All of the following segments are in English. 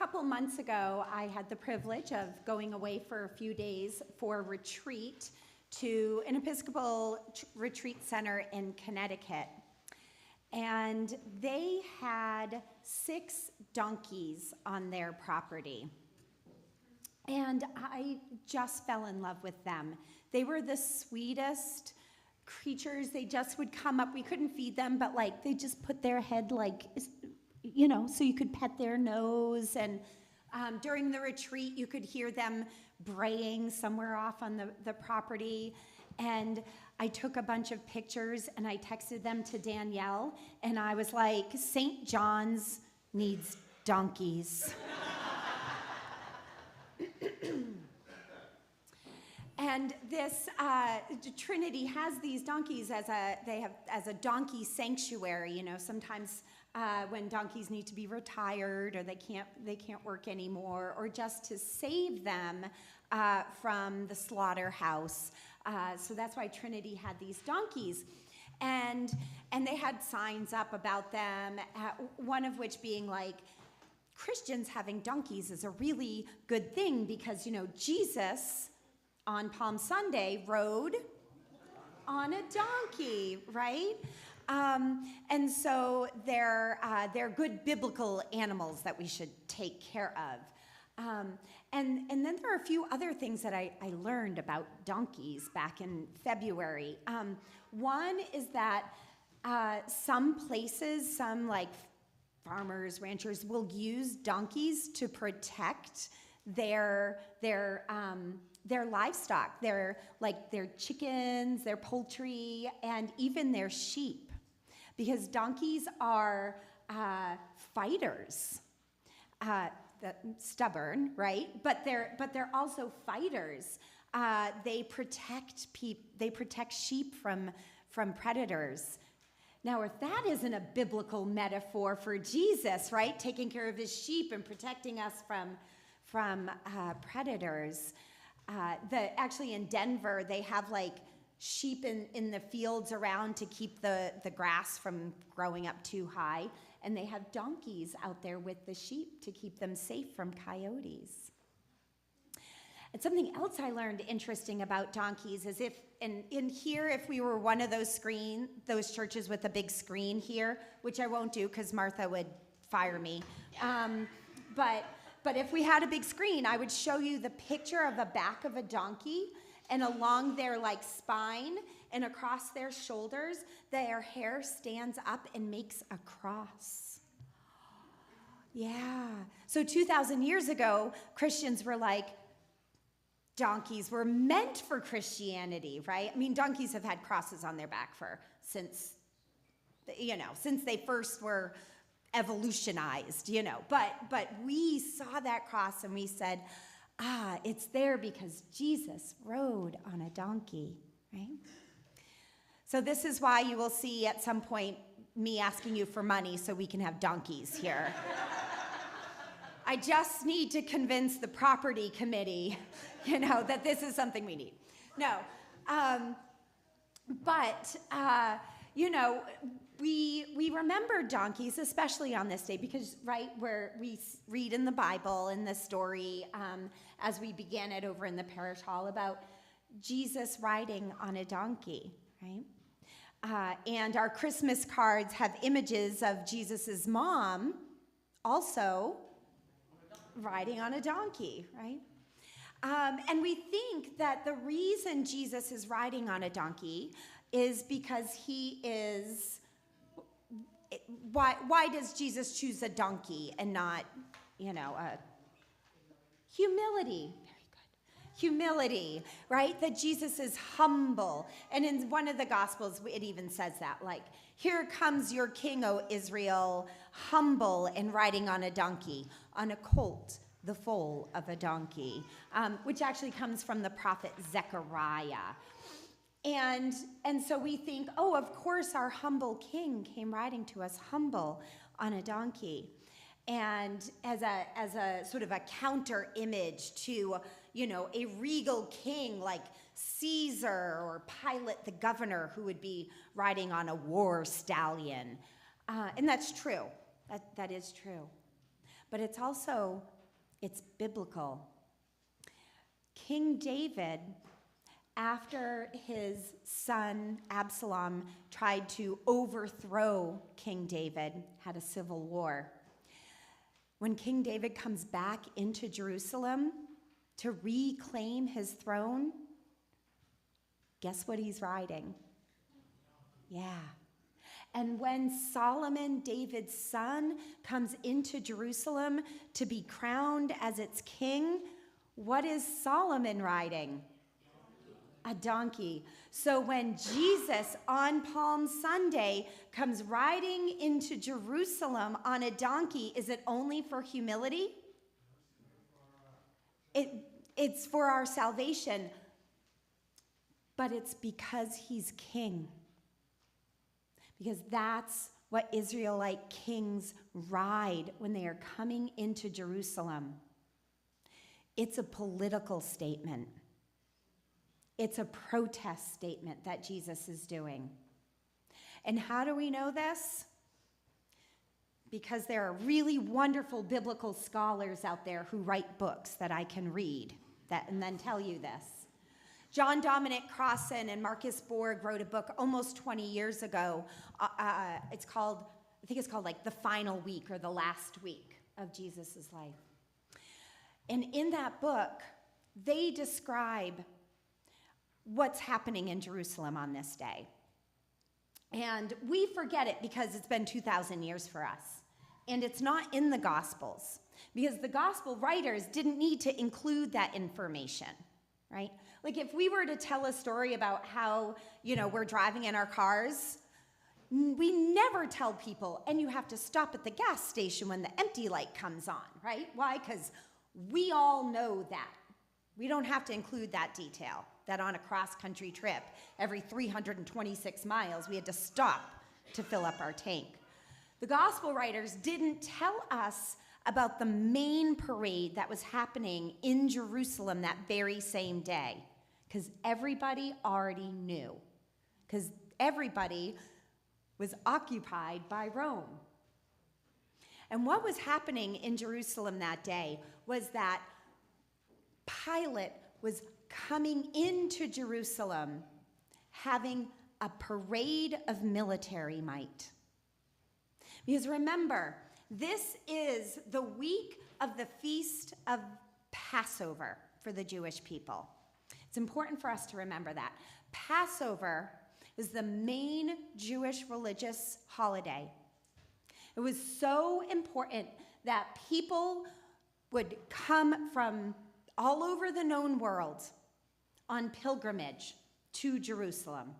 couple months ago, I had the privilege of going away for a few days for a retreat to an Episcopal retreat center in Connecticut. And they had 6 donkeys on their property. And I just fell in love with them. They were the sweetest creatures. They just would come up. We couldn't feed them, but like they just put their head like, you know, so you could pet their nose. And during the retreat, you could hear them braying somewhere off on the property. And I took a bunch of pictures and I texted them to Danielle. And I was like, St. John's needs donkeys. And this Trinity has these donkeys as a donkey sanctuary. You know, sometimes when donkeys need to be retired or they can't work anymore, or just to save them from the slaughterhouse. So that's why Trinity had these donkeys, and they had signs up about them. One of which being like, Christians having donkeys is a really good thing because, you know, Jesus on Palm Sunday rode on a donkey, right? And so they're good biblical animals that we should take care of. And then there are a few other things that I learned about donkeys back in February. One is that some places, some like farmers, ranchers will use donkeys to protect their livestock, their chickens, their poultry, and even their sheep, because donkeys are fighters, stubborn, right? But they're also fighters. They protect sheep from predators. Now, if that isn't a biblical metaphor for Jesus, right, taking care of his sheep and protecting us from predators. Actually in Denver, they have like sheep in the fields around to keep the grass from growing up too high. And they have donkeys out there with the sheep to keep them safe from coyotes. And something else I learned interesting about donkeys is if we were one of those churches with a big screen here, which I won't do because Martha would fire me. But if we had a big screen, I would show you the picture of the back of a donkey, and along their like spine and across their shoulders, their hair stands up and makes a cross. Yeah. So 2,000 years ago, Christians were like, donkeys were meant for Christianity, right? I mean, donkeys have had crosses on their back since they first were evolutionized, you know, but we saw that cross and we said, it's there because Jesus rode on a donkey, right? So this is why you will see at some point me asking you for money so we can have donkeys here. I just need to convince the property committee, you know, that this is something we need. No, you know, we remember donkeys, especially on this day, because, right, where we read in the Bible in the story, as we began it over in the parish hall, about Jesus riding on a donkey, right? And our Christmas cards have images of Jesus's mom also riding on a donkey, right? And we think that the reason Jesus is riding on a donkey is because he is... Why does Jesus choose a donkey and not, you know, humility? Very good. Humility, right? That Jesus is humble. And in one of the Gospels, it even says that, like, here comes your king, O Israel, humble and riding on a donkey, on a colt, the foal of a donkey, which actually comes from the prophet Zechariah. And so we think, oh, of course our humble king came riding to us humble on a donkey. And as a sort of a counter image to, you know, a regal king like Caesar or Pilate the governor, who would be riding on a war stallion. And that's true. That is true. But it's also It's biblical. King David, after his son Absalom tried to overthrow King David, had a civil war. When King David comes back into Jerusalem to reclaim his throne, guess what he's riding? Yeah. And when Solomon, David's son, comes into Jerusalem to be crowned as its king, what is Solomon riding? A donkey. So when Jesus on Palm Sunday comes riding into Jerusalem on a donkey, is it only for humility? It's for our salvation, but it's because he's king. Because that's what Israelite kings ride when they are coming into Jerusalem. It's a political statement. It's a protest statement that Jesus is doing. And how do we know this? Because there are really wonderful biblical scholars out there who write books that I can read and then tell you this. John Dominic Crossan and Marcus Borg wrote a book almost 20 years ago. I think it's called like The Final Week or The Last Week of Jesus' life. And in that book, they describe what's happening in Jerusalem on this day. And we forget it because it's been 2,000 years for us. And it's not in the Gospels because the Gospel writers didn't need to include that information, right? Like if we were to tell a story about how, we're driving in our cars, we never tell people, and you have to stop at the gas station when the empty light comes on, right? Why? Because we all know that. We don't have to include that detail, that on a cross-country trip, every 326 miles, we had to stop to fill up our tank. The gospel writers didn't tell us about the main parade that was happening in Jerusalem that very same day, because everybody already knew, because everybody was occupied by Rome. And what was happening in Jerusalem that day was that Pilate was coming into Jerusalem having a parade of military might. Because remember, this is the week of the Feast of Passover for the Jewish people. It's important for us to remember that. Passover is the main Jewish religious holiday. It was so important that people would come from all over the known world on pilgrimage to Jerusalem.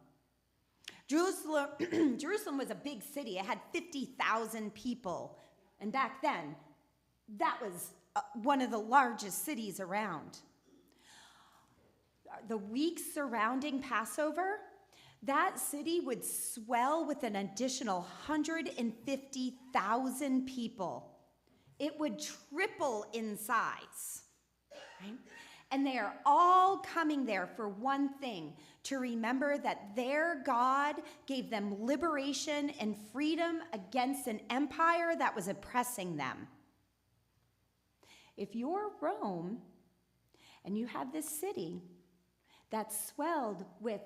Jerusalem was a big city. It had 50,000 people. And back then, that was one of the largest cities around. The weeks surrounding Passover, that city would swell with an additional 150,000 people. It would triple in size, right? And they are all coming there for one thing, to remember that their God gave them liberation and freedom against an empire that was oppressing them. If you're Rome and you have this city that's swelled with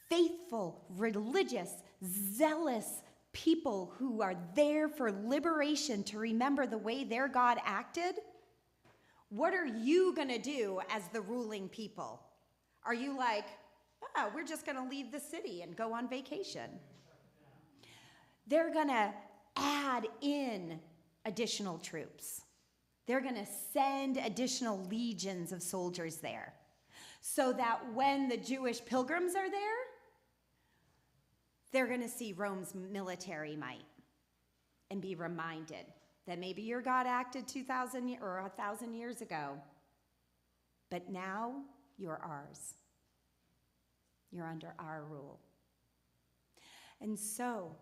faithful, religious, zealous people who are there for liberation to remember the way their God acted, what are you going to do as the ruling people? Are you like, we're just going to leave the city and go on vacation? They're going to add in additional troops. They're going to send additional legions of soldiers there so that when the Jewish pilgrims are there, they're going to see Rome's military might and be reminded that maybe your God acted 2,000 or 1,000 years ago, but now you're ours. You're under our rule. And so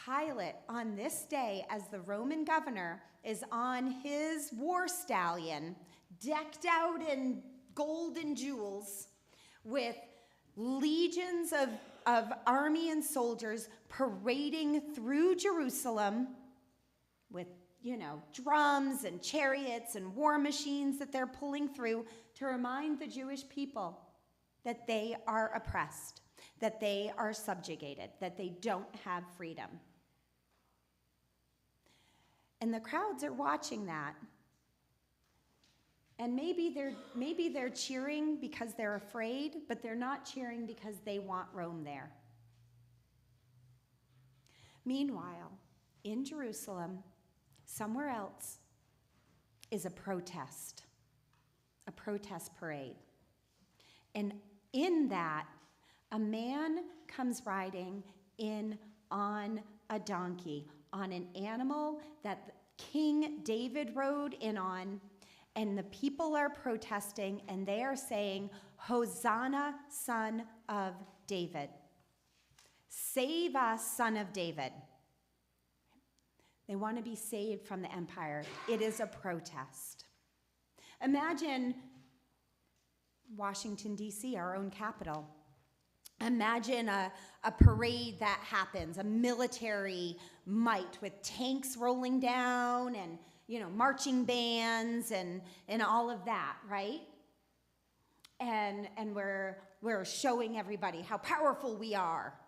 Pilate, on this day, as the Roman governor, is on his war stallion, decked out in gold and jewels, with legions of army and soldiers parading through Jerusalem with, drums and chariots and war machines that they're pulling through to remind the Jewish people that they are oppressed, that they are subjugated, that they don't have freedom. And the crowds are watching that. And maybe they're cheering because they're afraid, but they're not cheering because they want Rome there. Meanwhile, in Jerusalem, somewhere else, is a protest parade. And in that, a man comes riding in on a donkey, on an animal that King David rode in on, and the people are protesting, and they are saying, "Hosanna, son of David. Save us, son of David." They want to be saved from the empire. It is a protest. Imagine Washington, D.C., our own capital. Imagine a parade that happens, a military might with tanks rolling down and, marching bands and all of that, right? And we're showing everybody how powerful we are.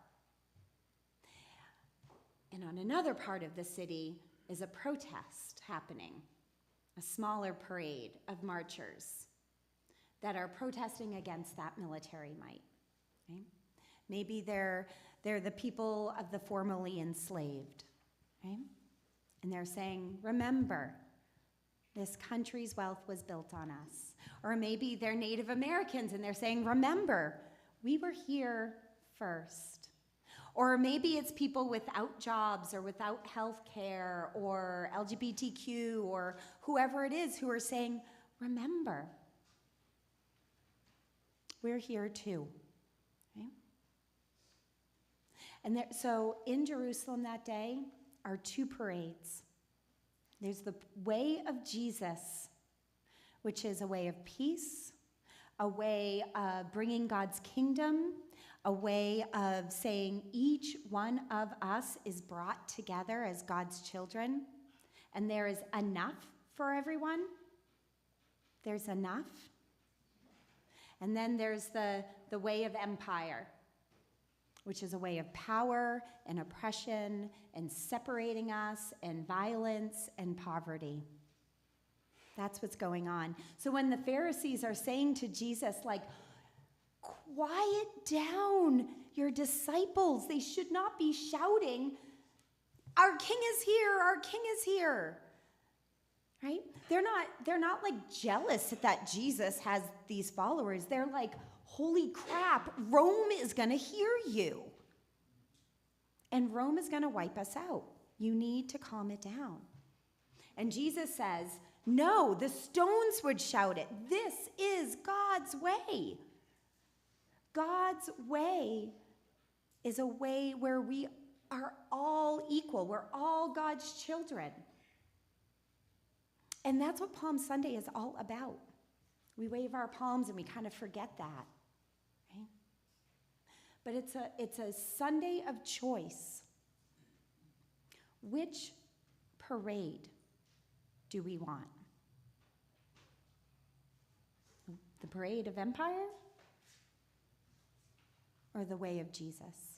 And on another part of the city is a protest happening, a smaller parade of marchers that are protesting against that military might. Okay? Maybe they're the people of the formerly enslaved, right? And they're saying, "Remember, this country's wealth was built on us." Or maybe they're Native Americans and they're saying, "Remember, we were here first." Or maybe it's people without jobs or without health care or LGBTQ or whoever it is who are saying, "Remember, we're here too." Okay? And so in Jerusalem that day are two parades. There's the way of Jesus, which is a way of peace, a way of bringing God's kingdom, a way of saying each one of us is brought together as God's children, and there is enough for everyone. There's enough. And then there's the way of empire, which is a way of power and oppression and separating us and violence and poverty. That's what's going on. So when the Pharisees are saying to Jesus, "Quiet down your disciples. They should not be shouting, 'Our king is here, our king is here.'" Right? They're not jealous that Jesus has these followers. They're like, "Holy crap, Rome is going to hear you. And Rome is going to wipe us out. You need to calm it down." And Jesus says, "No, the stones would shout it. This is God's way." God's way is a way where we are all equal. We're all God's children. And that's what Palm Sunday is all about. We wave our palms and we kind of forget that. Right? But it's a Sunday of choice. Which parade do we want? The parade of empire? Or the way of Jesus?